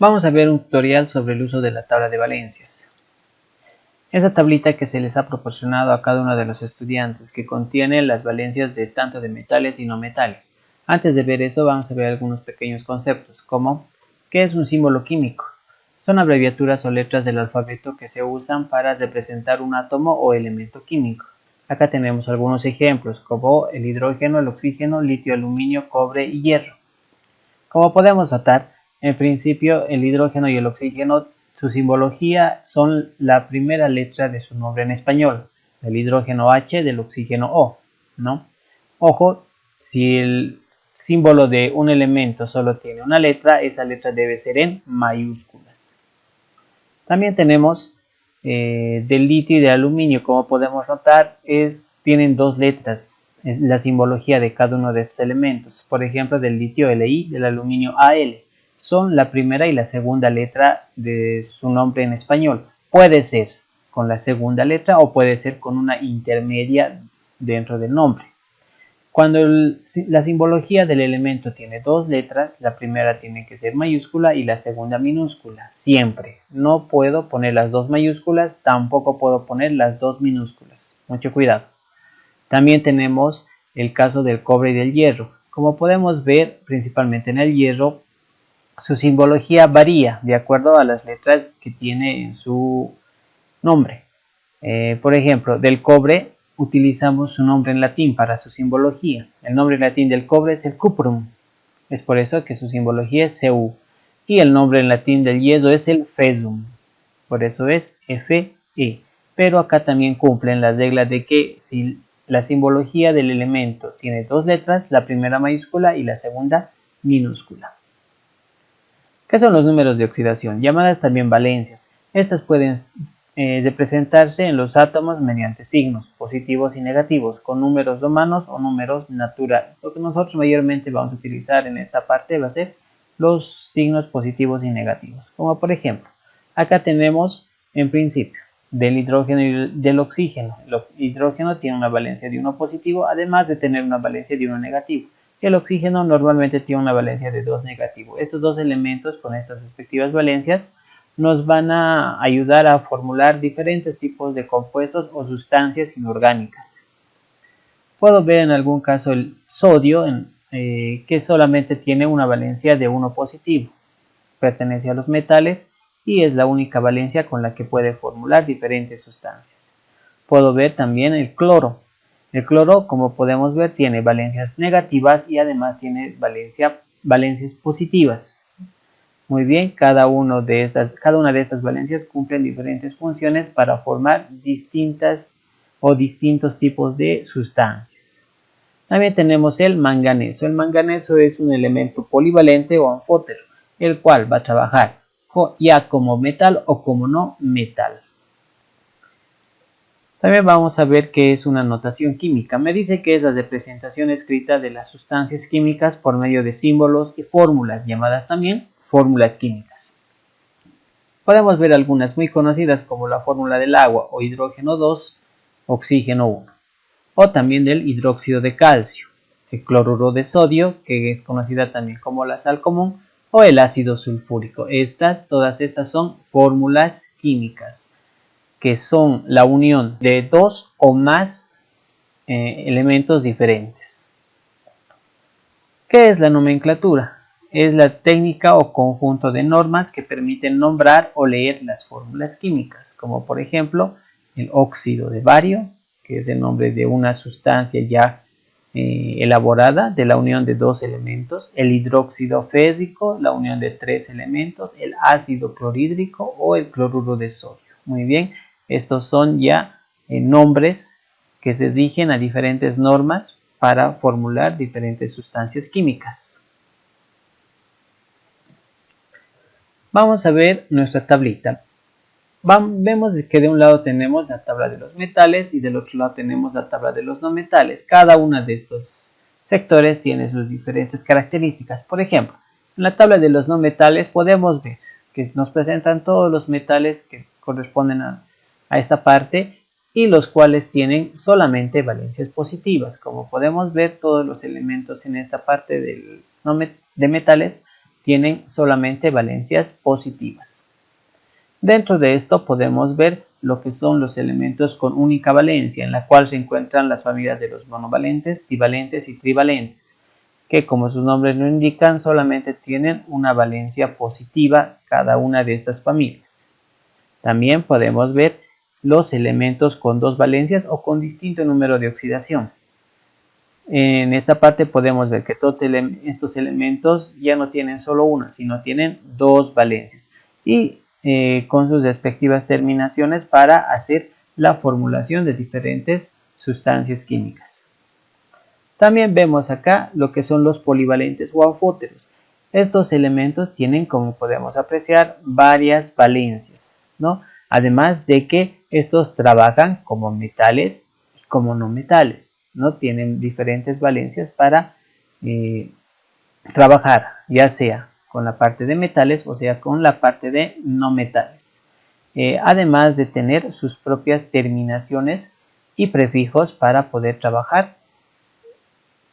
Vamos a ver un tutorial sobre el uso de la tabla de valencias. Esa tablita que se les ha proporcionado a cada uno de los estudiantes que contiene las valencias de tanto de metales y no metales. Antes de ver eso vamos a ver algunos pequeños conceptos como ¿qué es un símbolo químico? Son abreviaturas o letras del alfabeto que se usan para representar un átomo o elemento químico. Acá tenemos algunos ejemplos como el hidrógeno, el oxígeno, litio, aluminio, cobre y hierro. Como podemos notar, en principio el hidrógeno y el oxígeno, su simbología son la primera letra de su nombre en español, del hidrógeno H, del oxígeno O, ¿no? Ojo, si el símbolo de un elemento solo tiene una letra, esa letra debe ser en mayúsculas. También tenemos del litio y del aluminio, como podemos notar, tienen dos letras la simbología de cada uno de estos elementos. Por ejemplo, del litio Li, del aluminio Al. Son la primera y la segunda letra de su nombre en español. Puede ser con la segunda letra o puede ser con una intermedia dentro del nombre. Cuando la simbología del elemento tiene dos letras, la primera tiene que ser mayúscula y la segunda minúscula, siempre. No puedo poner las dos mayúsculas, tampoco puedo poner las dos minúsculas. Mucho cuidado. También tenemos el caso del cobre y del hierro. Como podemos ver, principalmente en el hierro, su simbología varía de acuerdo a las letras que tiene en su nombre. Por ejemplo, del cobre utilizamos su nombre en latín para su simbología. El nombre en latín del cobre es el cuprum. Es por eso que su simbología es Cu. Y el nombre en latín del hierro es el fesum. Por eso es Fe. Pero acá también cumplen las reglas de que si la simbología del elemento tiene dos letras, la primera mayúscula y la segunda minúscula. ¿Qué son los números de oxidación? Llamadas también valencias. Estas pueden representarse en los átomos mediante signos positivos y negativos, con números romanos o números naturales. Lo que nosotros mayormente vamos a utilizar en esta parte va a ser los signos positivos y negativos. Como por ejemplo, acá tenemos en principio del hidrógeno y del oxígeno. El hidrógeno tiene una valencia de 1 positivo, además de tener una valencia de 1 negativo. El oxígeno normalmente tiene una valencia de 2 negativo. Estos dos elementos con estas respectivas valencias nos van a ayudar a formular diferentes tipos de compuestos o sustancias inorgánicas. Puedo ver en algún caso el sodio que solamente tiene una valencia de 1 positivo. Pertenece a los metales y es la única valencia con la que puede formular diferentes sustancias. Puedo ver también el cloro. El cloro, como podemos ver, tiene valencias negativas y además tiene valencias positivas. Muy bien, cada una de estas valencias cumplen diferentes funciones para formar distintos tipos de sustancias. También tenemos el manganeso. El manganeso es un elemento polivalente o anfótero, el cual va a trabajar ya como metal o como no metal. También vamos a ver qué es una notación química. Me dice que es la representación escrita de las sustancias químicas por medio de símbolos y fórmulas, llamadas también fórmulas químicas. Podemos ver algunas muy conocidas como la fórmula del agua o hidrógeno 2, oxígeno 1. O también del hidróxido de calcio, el cloruro de sodio, que es conocida también como la sal común, o el ácido sulfúrico. Todas estas son fórmulas químicas, que son la unión de dos o más elementos diferentes. ¿Qué es la nomenclatura? Es la técnica o conjunto de normas que permiten nombrar o leer las fórmulas químicas, como por ejemplo el óxido de bario, que es el nombre de una sustancia ya elaborada de la unión de dos elementos, el hidróxido fésico, la unión de tres elementos, el ácido clorhídrico o el cloruro de sodio. Muy bien, estos son ya nombres que se rigen a diferentes normas para formular diferentes sustancias químicas. Vamos a ver nuestra tablita. Vemos que de un lado tenemos la tabla de los metales y del otro lado tenemos la tabla de los no metales. Cada uno de estos sectores tiene sus diferentes características. Por ejemplo, en la tabla de los no metales podemos ver que nos presentan todos los metales que corresponden a esta parte y los cuales tienen solamente valencias positivas. Como podemos ver, todos los elementos en esta parte de metales tienen solamente valencias positivas. Dentro de esto podemos ver lo que son los elementos con única valencia, en la cual se encuentran las familias de los monovalentes, divalentes y trivalentes, que como sus nombres lo indican, solamente tienen una valencia positiva cada una de estas familias. También podemos ver los elementos con dos valencias o con distinto número de oxidación. En esta parte podemos ver que todos estos elementos ya no tienen solo una, sino tienen dos valencias y con sus respectivas terminaciones para hacer la formulación de diferentes sustancias químicas. También vemos acá lo que son los polivalentes o afóteros. Estos elementos tienen, como podemos apreciar, varias valencias, ¿no? Además de que estos trabajan como metales y como no metales, ¿no? Tienen diferentes valencias para trabajar, ya sea con la parte de metales o sea con la parte de no metales. Además de tener sus propias terminaciones y prefijos para poder trabajar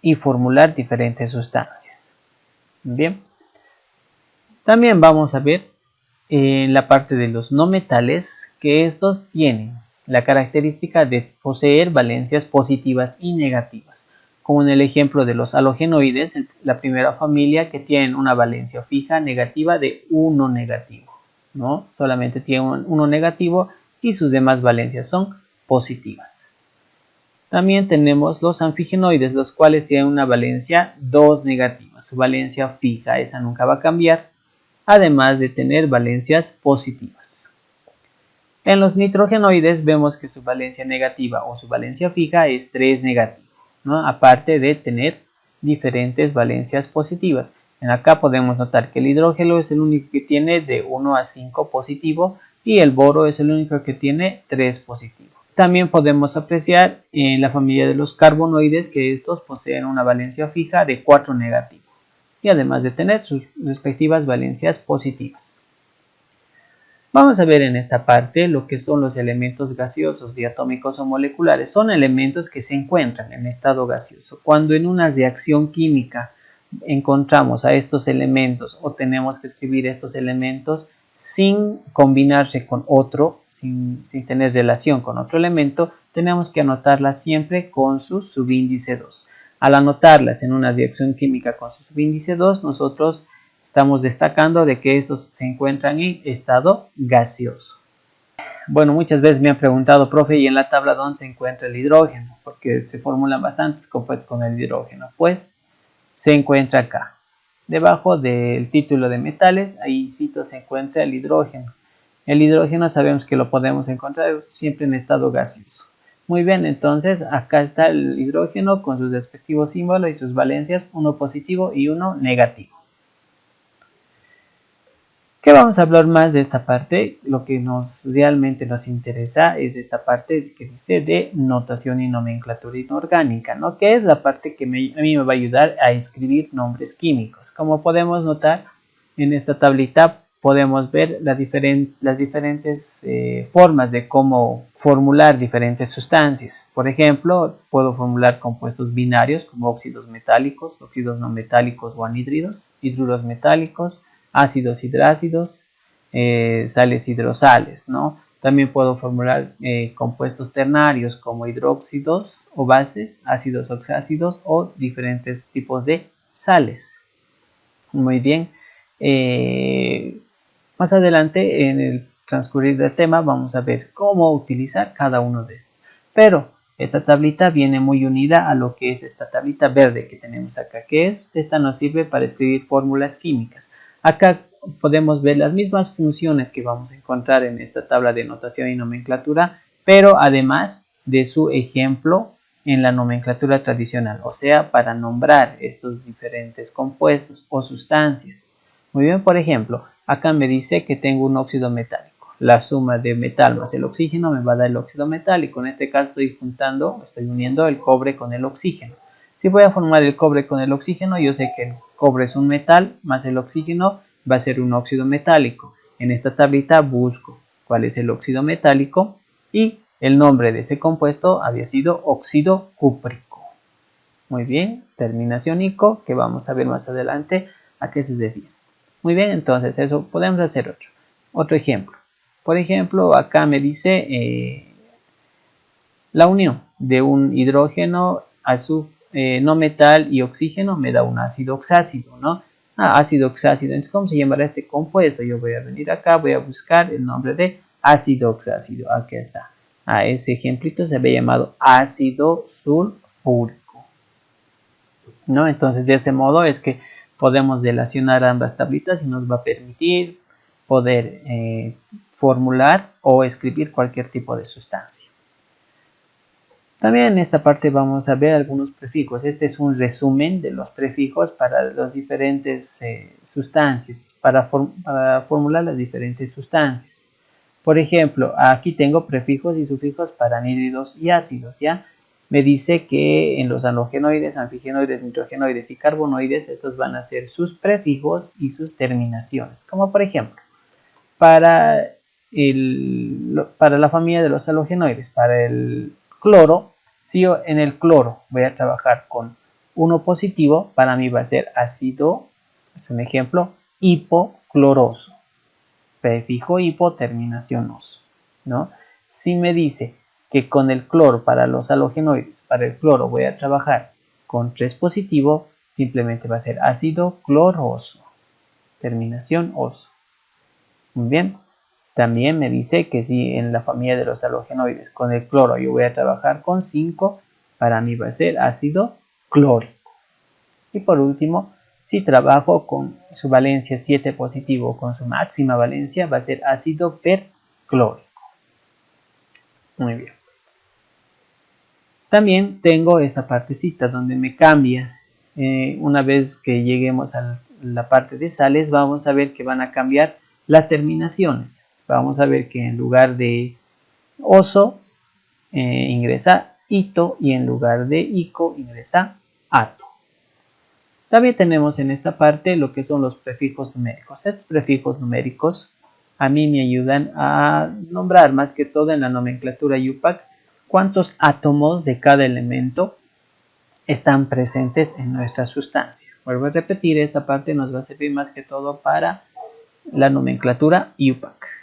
y formular diferentes sustancias. Bien. También vamos a ver en la parte de los no metales que estos tienen la característica de poseer valencias positivas y negativas, como en el ejemplo de los halogenoides, la primera familia, que tienen una valencia fija negativa de 1 negativo, ¿no? Solamente tienen 1 negativo y sus demás valencias son positivas. También tenemos los anfigenoides, los cuales tienen una valencia 2 negativa, su valencia fija, esa nunca va a cambiar, además de tener valencias positivas. En los nitrogenoides vemos que su valencia negativa o su valencia fija es 3 negativo, ¿no? Aparte de tener diferentes valencias positivas. En acá podemos notar que el hidrógeno es el único que tiene de 1 a 5 positivo y el boro es el único que tiene 3 positivo. También podemos apreciar en la familia de los carbonoides que estos poseen una valencia fija de 4 negativo y además de tener sus respectivas valencias positivas. Vamos a ver en esta parte lo que son los elementos gaseosos, diatómicos o moleculares. Son elementos que se encuentran en estado gaseoso. Cuando en una reacción química encontramos a estos elementos o tenemos que escribir estos elementos sin combinarse con otro, sin tener relación con otro elemento, tenemos que anotarlas siempre con su subíndice 2. Al anotarlas en una reacción química con su subíndice 2, nosotros estamos destacando de que estos se encuentran en estado gaseoso. Bueno, muchas veces me han preguntado, profe, ¿y en la tabla dónde se encuentra el hidrógeno? Porque se formulan bastantes compuestos con el hidrógeno. Pues se encuentra acá. Debajo del título de metales, ahí cito, se encuentra el hidrógeno. El hidrógeno sabemos que lo podemos encontrar siempre en estado gaseoso. Muy bien, entonces acá está el hidrógeno con sus respectivos símbolos y sus valencias, uno positivo y uno negativo. ¿Qué vamos a hablar más de esta parte? Lo que realmente nos interesa es esta parte que dice de notación y nomenclatura inorgánica, ¿no? Que es la parte que a mí me va a ayudar a escribir nombres químicos. Como podemos notar en esta tablita, podemos ver las diferentes formas de cómo formular diferentes sustancias. Por ejemplo, puedo formular compuestos binarios como óxidos metálicos, óxidos no metálicos o anhídridos, hidruros metálicos, ácidos hidrácidos, sales hidrosales, ¿no? También puedo formular compuestos ternarios como hidróxidos o bases, ácidos oxácidos o diferentes tipos de sales. Muy bien. Más adelante en el transcurrir del tema vamos a ver cómo utilizar cada uno de estos. Pero esta tablita viene muy unida a lo que es esta tablita verde que tenemos acá, que es, esta nos sirve para escribir fórmulas químicas. Acá podemos ver las mismas funciones que vamos a encontrar en esta tabla de notación y nomenclatura, pero además de su ejemplo en la nomenclatura tradicional, o sea, para nombrar estos diferentes compuestos o sustancias. Muy bien, por ejemplo, acá me dice que tengo un óxido metálico. La suma de metal más el oxígeno me va a dar el óxido metálico. En este caso estoy uniendo el cobre con el oxígeno. Si voy a formar el cobre con el oxígeno, yo sé que el cobre es un metal, más el oxígeno va a ser un óxido metálico. En esta tablita busco cuál es el óxido metálico y el nombre de ese compuesto había sido óxido cúprico. Muy bien, terminación ico, que vamos a ver más adelante a qué se refiere. Muy bien, entonces eso podemos hacer otro ejemplo. Por ejemplo, acá me dice la unión de un hidrógeno, no metal y oxígeno me da un ácido oxácido, ¿no? Ácido oxácido. Entonces, ¿cómo se llamará este compuesto? Yo voy a venir acá, voy a buscar el nombre de ácido oxácido. Aquí está. Ese ejemplito se había llamado ácido sulfúrico, ¿no? Entonces, de ese modo es que podemos relacionar ambas tablitas y nos va a permitir poder formular o escribir cualquier tipo de sustancia. También en esta parte vamos a ver algunos prefijos. Este es un resumen de los prefijos para las diferentes sustancias, para formular las diferentes sustancias. Por ejemplo, aquí tengo prefijos y sufijos para anhídridos y ácidos, ¿ya? Me dice que en los halogenoides, anfigenoides, nitrogenoides y carbonoides, estos van a ser sus prefijos y sus terminaciones. Como por ejemplo, para la familia de los halogenoides, para el cloro, si yo en el cloro voy a trabajar con 1 positivo, para mí va a ser ácido, es un ejemplo, hipocloroso. Prefijo hipo, terminación oso, ¿no? Si me dice que con el cloro para los halogenoides, para el cloro voy a trabajar con 3 positivo, simplemente va a ser ácido cloroso, terminación oso. Muy bien. También me dice que si en la familia de los halogenoides con el cloro yo voy a trabajar con 5, para mí va a ser ácido clórico. Y por último, si trabajo con su valencia 7 positivo con su máxima valencia, va a ser ácido perclórico. Muy bien. También tengo esta partecita donde me cambia. Una vez que lleguemos a la parte de sales, vamos a ver que van a cambiar las terminaciones. Vamos a ver que en lugar de oso ingresa ito y en lugar de ico ingresa ato. También tenemos en esta parte lo que son los prefijos numéricos. Estos prefijos numéricos a mí me ayudan a nombrar más que todo en la nomenclatura IUPAC cuántos átomos de cada elemento están presentes en nuestra sustancia. Vuelvo a repetir, esta parte nos va a servir más que todo para la nomenclatura IUPAC.